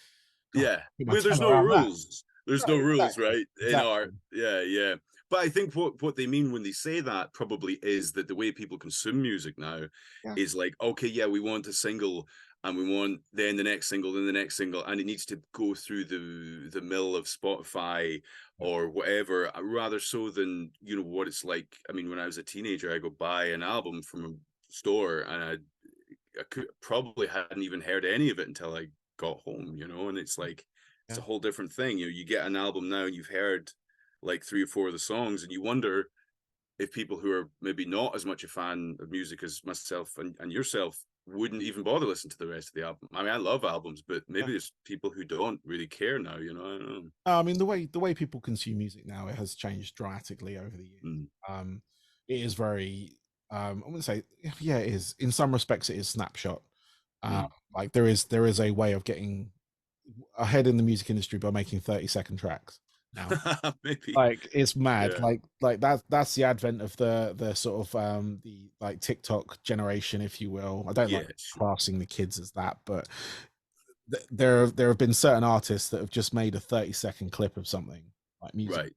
God, Yeah. get my Well, tongue there's no around that. rules. There's No, no rules, exactly, right? In art. exactly. Yeah, yeah. But I think what they mean when they say that probably is that the way people consume music now Yeah, is like, okay, yeah, we want a single and we want then the next single, then the next single, and it needs to go through the mill of Spotify yeah, or whatever, rather so than, you know, what it's like. I mean, when I was a teenager, I go buy an album from a store and I could probably hadn't even heard any of it until I got home, you know, and it's like it's yeah. a whole different thing. You get an album now and you've heard like 3 or 4 of the songs, and you wonder if people who are maybe not as much a fan of music as myself and yourself wouldn't even bother listening to the rest of the album. I mean, I love albums, but Yeah. maybe there's people who don't really care now, you know. I don't know. I mean, the way people consume music now, it has changed dramatically over the years. Mm, Um, it is very, I wouldn't say, yeah, it is. In some respects, it is snapshot. Uh, mm. like there is a way of getting ahead in the music industry by making 30-second tracks now. Maybe. Like it's mad. Yeah. Like that's the advent of the sort of the like TikTok generation, if you will. I don't like Yeah, sure. classing the kids as that, but there have been certain artists that have just made a 30-second clip of something like music, Right.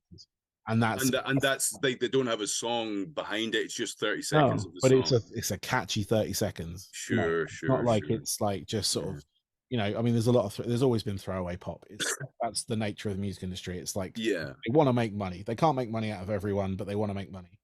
and that's And that's like they don't have a song behind it. It's just 30 seconds no, of the but song. it's a catchy 30 seconds. You know, Sure, it's not sure, like sure. it's like just sort Yeah. of, you know, I mean, there's a lot of there's always been throwaway pop. It's that's the nature of the music industry. It's like Yeah, they want to make money. They can't make money out of everyone, but they want to make money.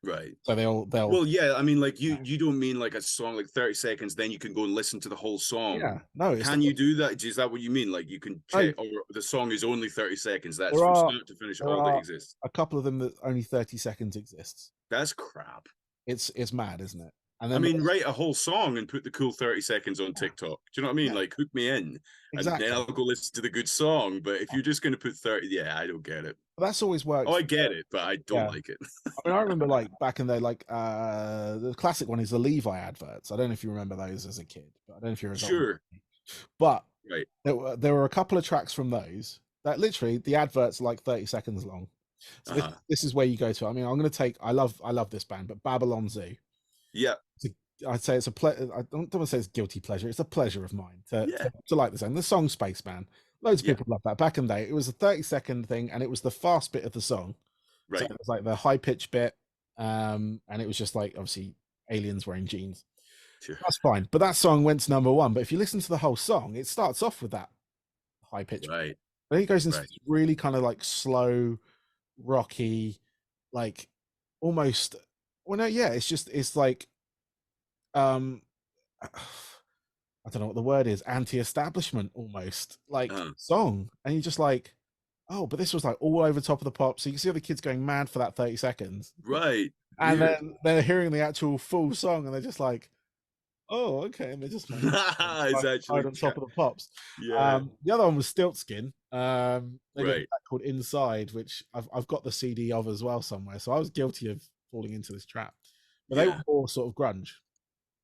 right. So they'll Well, yeah, I mean, like you don't mean like a song like 30 seconds, then you can go and listen to the whole song. yeah, no, it's Can you do that? Is that what you mean? Like you can no, check, or the song is only 30 seconds. That's there from are start to finish, there all that are exists. a couple of them that only 30 seconds exists. That's crap. It's mad, isn't it? And I then mean, write a whole song and put the cool 30 seconds on yeah, TikTok. Do you know what I mean? yeah, Like hook me in and then exactly. I'll go listen to the good song. But if you're just going to put 30, yeah, I don't get it. But that's always Oh, worked. I get it, but I don't Yeah. like it. I mean, I remember like back in the like the classic one is the Levi adverts. I don't know if you remember those as a kid, but I don't know if you're as old. Sure. But Right. there were a couple of tracks from those that literally the adverts are like 30 seconds long. So Uh-huh. this is where you go to. I mean, I'm going to take. I love this band, but Babylon Zoo. Yeah. I'd say it's a I don't want to say it's guilty pleasure. It's a pleasure of mine Yeah. to like the song. The song Spaceman. Loads of Yeah. people love that. Back in the day, it was a 30-second thing, and it was the fast bit of the song. So Right. it was like the high pitch bit, and it was just like obviously aliens wearing jeans. Sure. That's fine. But that song went to #1. But if you listen to the whole song, it starts off with that high pitch. Right. Then it goes into Right. this really kind of like slow, rocky, like almost. Well, no, yeah, it's like um I don't know what the word is, anti-establishment almost like Uh-huh. song. And you're just like, oh, but this was like all over top of the pop. So you can see the kids going mad for that 30 seconds. Right. And Weird. then they're hearing the actual full song and they're just like, oh, okay. And they're just like, It's actually right on top of the pops. yeah. The other one was Stiltskin. They got a Right. track called Inside, which I've got the CD of as well somewhere. So I was guilty of falling into this trap. But they were Yeah. more sort of grunge.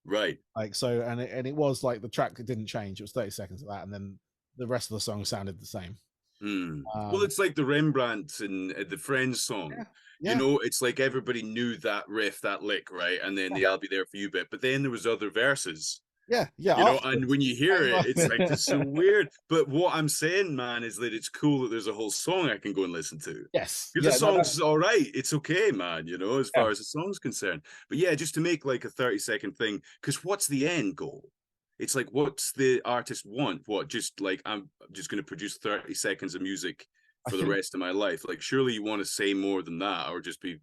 Right. Like so, and it was like the track didn't change. It was 30 seconds of that, and then the rest of the song sounded the same. Well, it's like the Rembrandt and the Friends Yeah, song. You yeah, know, it's like everybody knew that riff, that lick, right? And then yeah, the "I'll be there for you" bit. But then there was other verses, yeah, yeah. you know, and Afterwards, when you hear same it, it's like line. it's so weird. But what I'm saying, man, is that it's cool that there's a whole song I can go and listen to. Yes, Because the yeah, no, that, song's all right. It's okay, man, you know, as yeah. far as the song's concerned. But yeah, just to make like a 30-second thing, because what's the end goal? It's like, what's the artist want? What, just like, I'm just going to produce 30 seconds of music I for the think rest of my life? Like, surely you want to say more than that, or just be,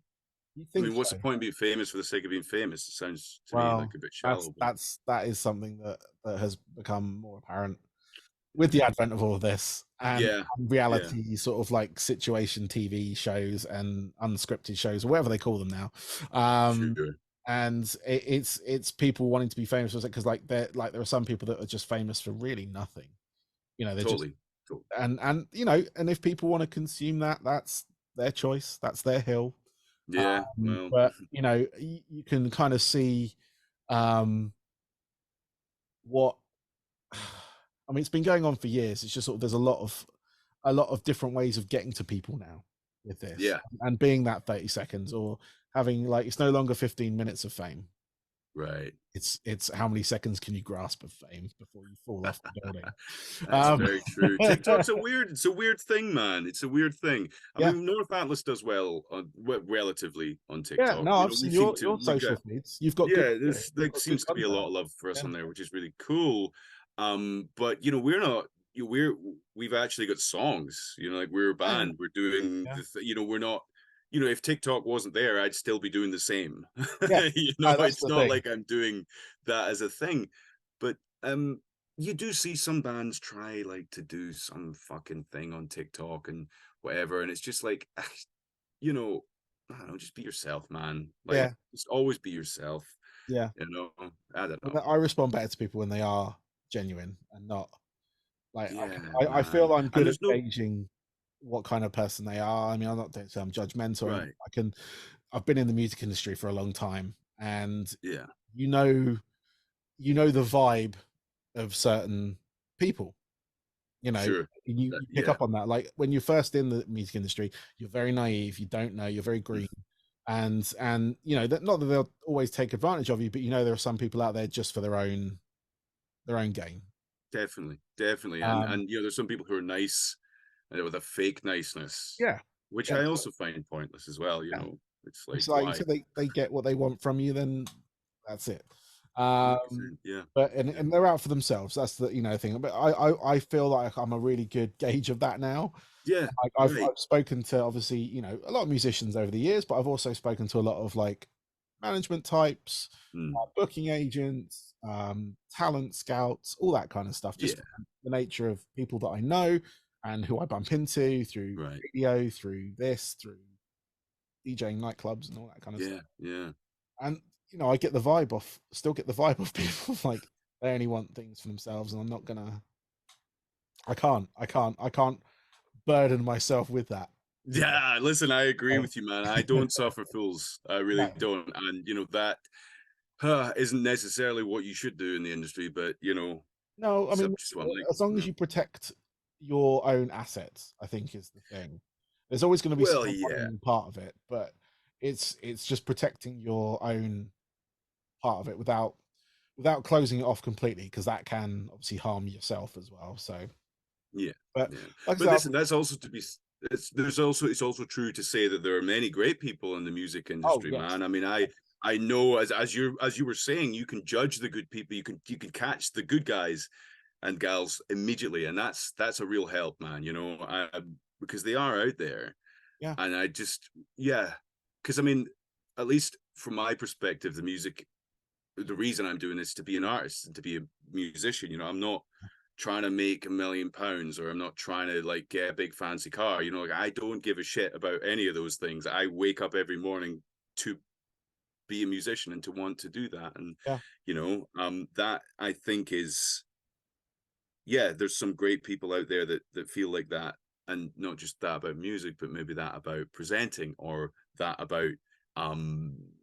you I think mean, what's the so. point of being famous for the sake of being famous? It sounds to me like Well, a bit shallow, but that is something that has become more apparent with the advent of all of this and yeah, yeah, reality sort of like situation TV shows and unscripted shows or whatever they call them now. sure. and it's people wanting to be famous because there are some people that are just famous for really nothing. You know, they're just Totally. Totally. and you know, and if people want to consume that, that's their choice, that's their hill. Yeah. Well, But you know, you can kind of see um, what I mean. It's been going on for years. It's just sort of there's a lot of different ways of getting to people now with this, yeah. and being that 30 seconds or having like it's no longer 15 minutes of fame. Right. It's how many seconds can you grasp of fame before you fall off the building. That's Um, very true. TikTok's it's a weird thing, man. It's a weird thing. I yeah, mean, North Atlas does well on relatively on yeah. TikTok. No, You I've know, we seen seem your to we've social got feeds. You've got good, yeah, yeah, there you've got good seems to be a content. lot of love for us Yeah, on there, which is really cool. But you know, we're not we've actually got songs, you know, like we're a yeah, band, we're doing yeah, you know, we're not, you know, if TikTok wasn't there, I'd still be doing the same. yeah. You know, No, that's it's the not thing. like I'm doing that as a thing. But you do see some bands try like to do some fucking thing on TikTok and whatever, and it's just like you know, I don't know, just be yourself, man. Like Yeah, just always be yourself, yeah. you know. I don't And know. I respond better to people when they are genuine and not like Yeah, I man. feel I'm And good at there's no gauging what kind of person they are. I mean, I'm not don't say I'm judgmental or anything. right. I've been in the music industry for a long time, and Yeah, you know you know the vibe of certain people. You know, sure. you pick Yeah, up on that. Like when you're first in the music industry, you're very naive. You don't know. You're very green, and you know that not that they'll always take advantage of you, but you know there are some people out there just for their own gain. definitely, definitely. Um, And you know, there's some people who are nice and with a fake niceness, yeah, which yeah, I also find pointless as well. You yeah. know, it's like It's like why? until they get what they want from you, then that's it. 100%. Yeah, But yeah, and they're out for themselves. That's the thing. But I feel like I'm a really good gauge of that now. yeah. I've Right. spoken to obviously a lot of musicians over the years, but I've also spoken to a lot of like management types, Mm, booking agents, talent scouts, all that kind of stuff. Just yeah. the nature of people that I know and who I bump into through Right. radio, through this, through DJing nightclubs and all that kind of stuff. Yeah. Yeah. And I get the vibe off, still get the vibe of people like they only want things for themselves, and I'm not gonna. I can't burden myself with that. Yeah, listen, I agree So, with you, man. I don't suffer fools. I really no, don't. And you know that isn't necessarily what you should do in the industry, but you know, no. I some mean, just one like, as long you as know. you protect your own assets, I think is the thing. There's always going to be Well, someone yeah, wanting part of it, but it's just protecting your own part of it without closing it off completely, because that can obviously harm yourself as well. So, yeah, but yeah. like I But said, listen, that's also to be. It's also true to say that there are many great people in the music oh industry, yes, man. I mean, I know as you were saying, you can judge the good people. You can catch the good guys and gals immediately, and that's a real help, man. You know, because they are out there, yeah, and I just yeah, because I mean, at least from my perspective, the reason I'm doing this is to be an artist and to be a musician. You know, I'm not trying to make £1 million or I'm not trying to like get a big fancy car. You know, like I don't give a shit about any of those things. I wake up every morning to be a musician and to want to do that. And yeah, you know, that I think is yeah, there's some great people out there that feel like that, and not just that about music, but maybe that about presenting or that about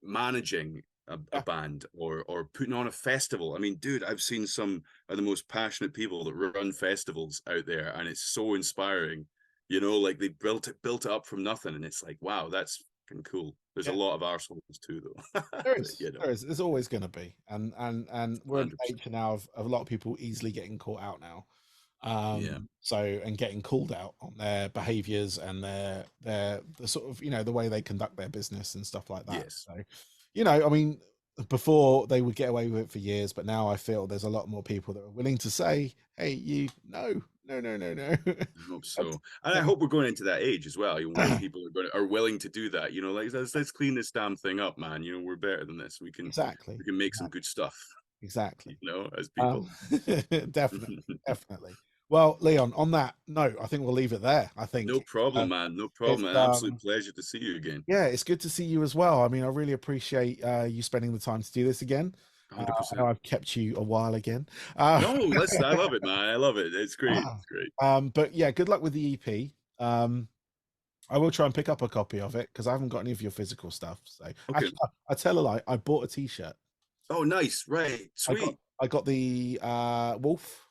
managing a yeah. band or putting on a festival. I mean, dude, I've seen some of the most passionate people that run festivals out there, and it's so inspiring. You know, like they built it up from nothing, and it's like, wow, that's fucking cool. There's a Yeah. lot of arseholes too, though. There But, is, you know, there is. There's always going to be, and we're in the 100%. nature now of a lot of people easily getting caught out now. Yeah. So and getting called out on their behaviors and their the sort of the way they conduct their business and stuff like that. Yes. So, I mean, before they would get away with it for years, but now I feel there's a lot more people that are willing to say, "Hey, you, no, no, no, no, no." I hope That's- so, and I yeah, hope we're going into that age as well. You know, where people are willing to do that. You know, like let's clean this damn thing up, man. You know, we're better than this. exactly, We can make some exactly, good stuff. exactly. You know, as Um, people. definitely, definitely. Well, Leon, on that note, I think we'll leave it there. I think No problem, uh, man. No it's problem. An absolute pleasure to see you again. yeah, it's good to see you as well. I mean, I really appreciate you spending the time to do this again. I know 100%. I've kept you a while again. Uh, No, listen, I love it, man. I love it. It's great. It's great. but yeah, good luck with the EP. I will try and pick up a copy of it because I haven't got any of your physical stuff. So Okay. actually, I tell a lie. I bought a T-shirt. Oh, nice. Right. I got Sweet. I got the wolf.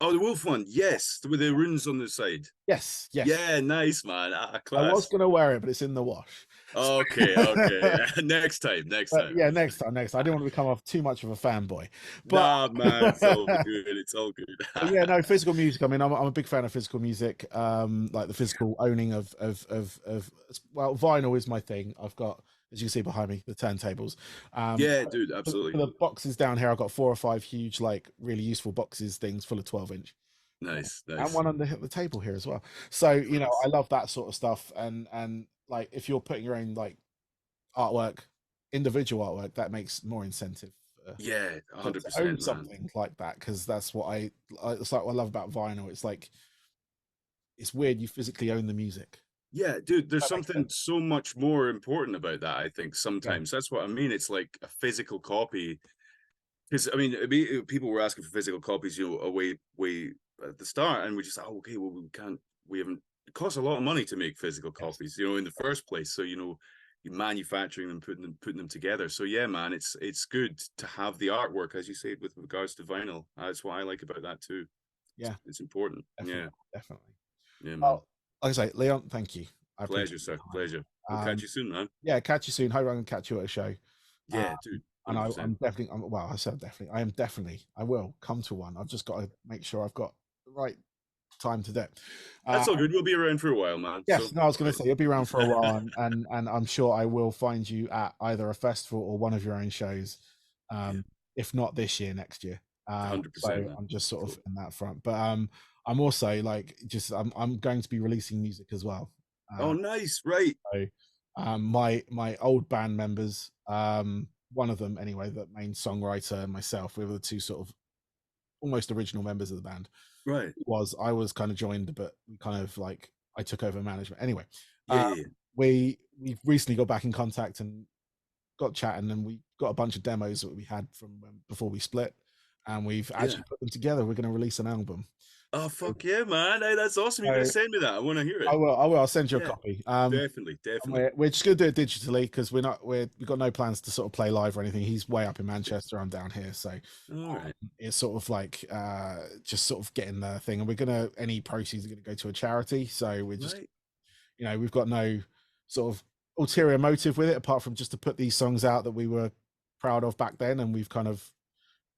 Oh, the wolf one. Yes. With the runes on the side. Yes, yes. Yeah, nice, man. I was Class. gonna wear it, but it's in the wash. Okay, okay. Next time, next But time. yeah, next time, next time. I didn't want to become off too much of a fanboy. But Nah, man, it's all good. It's all good. but yeah, no, physical music. I mean, I'm a big fan of physical music. Like the physical owning of well, vinyl is my thing. I've got, as you can see behind me, the turntables. Yeah, dude, For absolutely. the boxes down here, I've got 4 or 5 huge, like really useful boxes, things full of 12-inch. Nice, And nice. one on the table here as well. So, I Class. love that sort of stuff. And like if you're putting your own like artwork, individual artwork, that makes more incentive Yeah, to own 100%, man. something like that, because that's what it's like what I love about vinyl. It's like it's weird you physically own the music. Yeah, dude, there's That makes something sense. so much more important about that, I think, Yeah. sometimes. That's what I mean. It's like a physical copy. Because I mean, people were asking for physical copies, way at the start, and we just, oh, okay, well, we haven't. It costs a lot of money to make physical Yes. copies, in the first place. So you manufacturing them, putting them together. So yeah, man, it's good to have the artwork, as you say, with regards to vinyl. That's what I like about that too. Yeah. It's important. Definitely. Yeah, Definitely. yeah, man. Well, like I say, Leon, thank you. I appreciate Pleasure, sir. your Pleasure. We'll time. catch you soon, man. Yeah, catch you soon. Hope I can catch you at a show. Yeah, dude. And I, 100%. I'm definitely, well, I said definitely, I will come to one. I've just got to make sure I've got the right time to do it. That's all good. We'll be around for a while, man. So Yes, no, I was going to say you'll be around for a while, right. and I'm sure I will find you at either a festival or one of your own shows, Yeah, if not this year, next year. So 100%, man. I'm just sort of Cool. in that front, but I'm also like I'm going to be releasing music as well. Oh, nice. Right. So my old band members, one of them anyway, the main songwriter and myself, we were the two sort of almost original members of the band. Right. I was kind of joined, but we kind of like I took over management. Anyway, Yeah, uh, yeah, yeah. we've recently got back in contact and got chatting, and we got a bunch of demos that we had from before we split, and we've Yeah. actually put them together. We're going to release an album. Oh, fuck yeah, man. Hey, that's awesome. You're gonna So send me that. I want to hear it. I will. I'll send you a Yeah, copy. definitely, And definitely. we're just going to do it digitally because we've got no plans to sort of play live or anything. He's way up in Manchester. I'm down here, so All right. it's sort of like just sort of getting the thing. And we're gonna any proceeds are going to go to a charity. So we're just Right. we've got no sort of ulterior motive with it apart from just to put these songs out that we were proud of back then, and we've kind of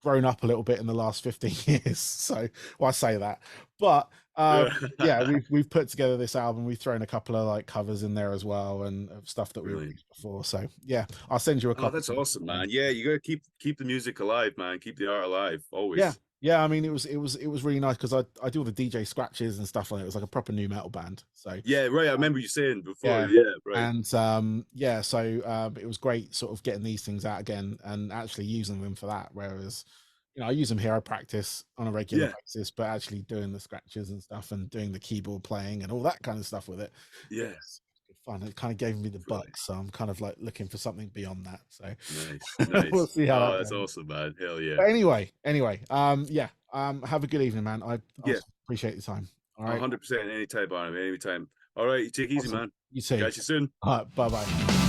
grown up a little bit in the last 15 years. So, well, I say that, but Yeah. yeah, we've put together this album. We've thrown a couple of like covers in there as well, and of stuff that we Brilliant. released before. So yeah, I'll send you a Oh, copy. that's awesome, man. Yeah, you gotta keep the music alive, man. Keep the art alive Yeah, always. yeah. I mean, it was really nice because I do all the DJ scratches and stuff on it. It was like a proper new metal band. So Yeah, right. I remember you saying before. yeah, Yeah, right. and yeah, so it was great sort of getting these things out again and actually using them for that. Whereas I use them here, I practice on a regular Yeah, basis, but actually doing the scratches and stuff and doing the keyboard playing and all that kind of stuff with it, yeah. it's good fun. It kind of gave me the bug, Brilliant. so I'm kind of like looking for something beyond that. So Nice, we'll nice. see how Oh, that that's goes. awesome, man. Hell yeah. But anyway, yeah, have a good evening, man. I Yeah, appreciate your time. All right, 100%. Anytime, Barnum. Anytime. All right, you take it easy, awesome. man. You too. Catch you soon. All right, bye bye.